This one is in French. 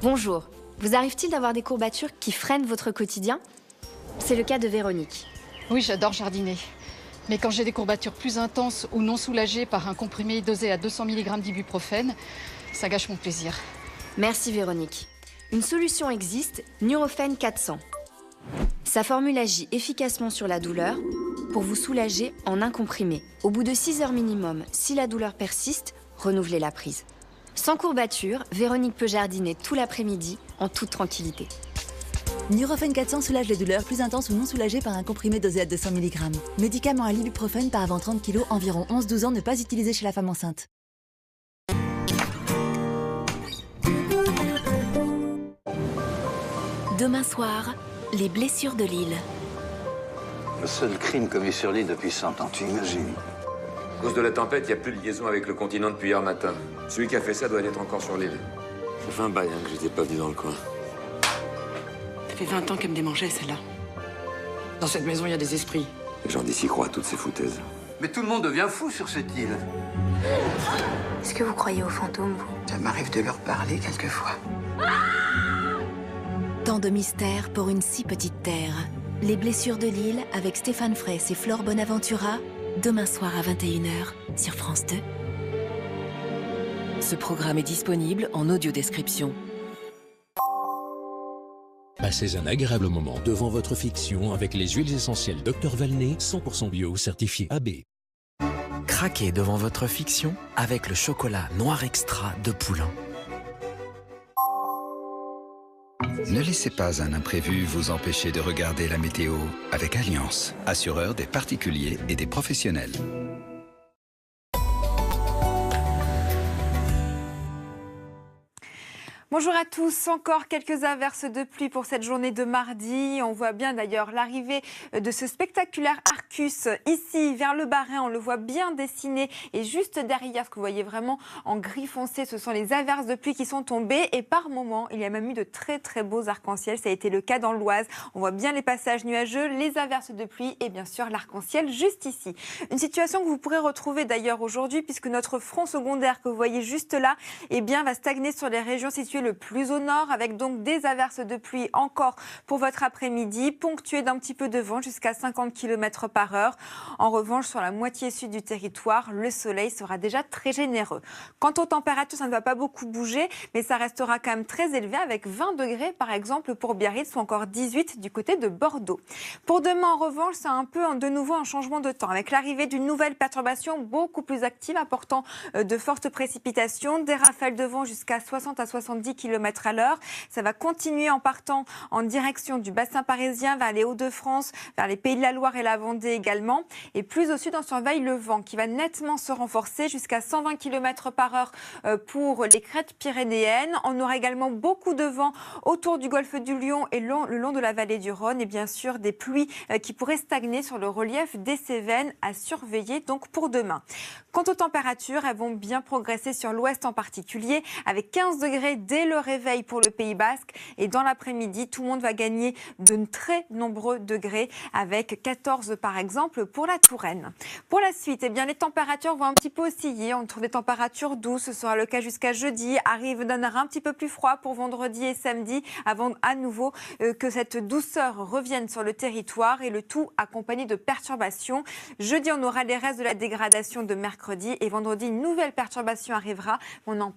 Bonjour, vous arrive-t-il d'avoir des courbatures qui freinent votre quotidien? C'est le cas de Véronique. Oui, j'adore jardiner. Mais quand j'ai des courbatures plus intenses ou non soulagées par un comprimé dosé à 200 mg d'ibuprofène, ça gâche mon plaisir. Merci Véronique. Une solution existe, Nurofen 400. Sa formule agit efficacement sur la douleur pour vous soulager en un comprimé. Au bout de 6 heures minimum, si la douleur persiste, renouvelez la prise. Sans courbature, Véronique peut jardiner tout l'après-midi en toute tranquillité. Nurofen 400 soulage les douleurs plus intenses ou non soulagées par un comprimé dosé à 200 mg. Médicament à l'ibuprofène par avant 30 kg, environ 11-12 ans, ne pas utilisé chez la femme enceinte. Demain soir, les blessures de l'île. Le seul crime commis sur l'île depuis 100 ans, tu imagines? À cause de la tempête, il n'y a plus de liaison avec le continent depuis hier matin. Celui qui a fait ça doit être encore sur l'île. Ça fait un bail que j'étais pas venu dans le coin. Ça fait 20 ans qu'elle me démangeait, celle-là. Dans cette maison, il y a des esprits. Les gens d'ici croient à toutes ces foutaises. Mais tout le monde devient fou sur cette île. Est-ce que vous croyez aux fantômes, vous? Ça m'arrive de leur parler quelquefois. Tant de mystères pour une si petite terre. Les blessures de l'île avec Stéphane Fraisse et Flore Bonaventura, demain soir à 21 h sur France 2. Ce programme est disponible en audio-description. Passez un agréable moment devant votre fiction avec les huiles essentielles Dr Valnet 100% bio certifié AB. Craquez devant votre fiction avec le chocolat noir extra de Poulain. Ne laissez pas un imprévu vous empêcher de regarder la météo avec Alliance, assureur des particuliers et des professionnels. Bonjour à tous, encore quelques averses de pluie pour cette journée de mardi. On voit bien d'ailleurs l'arrivée de ce spectaculaire Arcus ici vers le Bas-Rhin. On le voit bien dessiné et juste derrière, ce que vous voyez vraiment en gris foncé, ce sont les averses de pluie qui sont tombées et par moments, il y a même eu de très très beaux arcs-en-ciel. Ça a été le cas dans l'Oise. On voit bien les passages nuageux, les averses de pluie et bien sûr l'arc-en-ciel juste ici. Une situation que vous pourrez retrouver d'ailleurs aujourd'hui puisque notre front secondaire que vous voyez juste là, eh bien, va stagner sur les régions situées le plus au nord, avec donc des averses de pluie encore pour votre après-midi, ponctuées d'un petit peu de vent jusqu'à 50 km/h. En revanche, sur la moitié sud du territoire, le soleil sera déjà très généreux. Quant aux températures, ça ne va pas beaucoup bouger, mais ça restera quand même très élevé, avec 20 degrés par exemple pour Biarritz ou encore 18 du côté de Bordeaux. Pour demain, en revanche, c'est un peu de nouveau un changement de temps, avec l'arrivée d'une nouvelle perturbation beaucoup plus active, apportant de fortes précipitations, des rafales de vent jusqu'à 60 à 70 km/h. Ça va continuer en partant en direction du bassin parisien vers les Hauts-de-France, vers les Pays de la Loire et la Vendée également. Et plus au sud, on surveille le vent qui va nettement se renforcer jusqu'à 120 km/h pour les crêtes pyrénéennes. On aura également beaucoup de vent autour du golfe du Lion et le long de la vallée du Rhône. Et bien sûr, des pluies qui pourraient stagner sur le relief des Cévennes à surveiller donc pour demain. Quant aux températures, elles vont bien progresser sur l'ouest en particulier, avec 15 degrés dès le réveil pour le Pays Basque. Et dans l'après-midi, tout le monde va gagner de très nombreux degrés, avec 14 par exemple pour la Touraine. Pour la suite, eh bien, les températures vont un petit peu osciller. On trouve des températures douces, ce sera le cas jusqu'à jeudi. Arrive d'un air un petit peu plus froid pour vendredi et samedi, avant à nouveau que cette douceur revienne sur le territoire, et le tout accompagné de perturbations. Jeudi, on aura les restes de la dégradation de mercredi, et vendredi, une nouvelle perturbation arrivera. On en parle.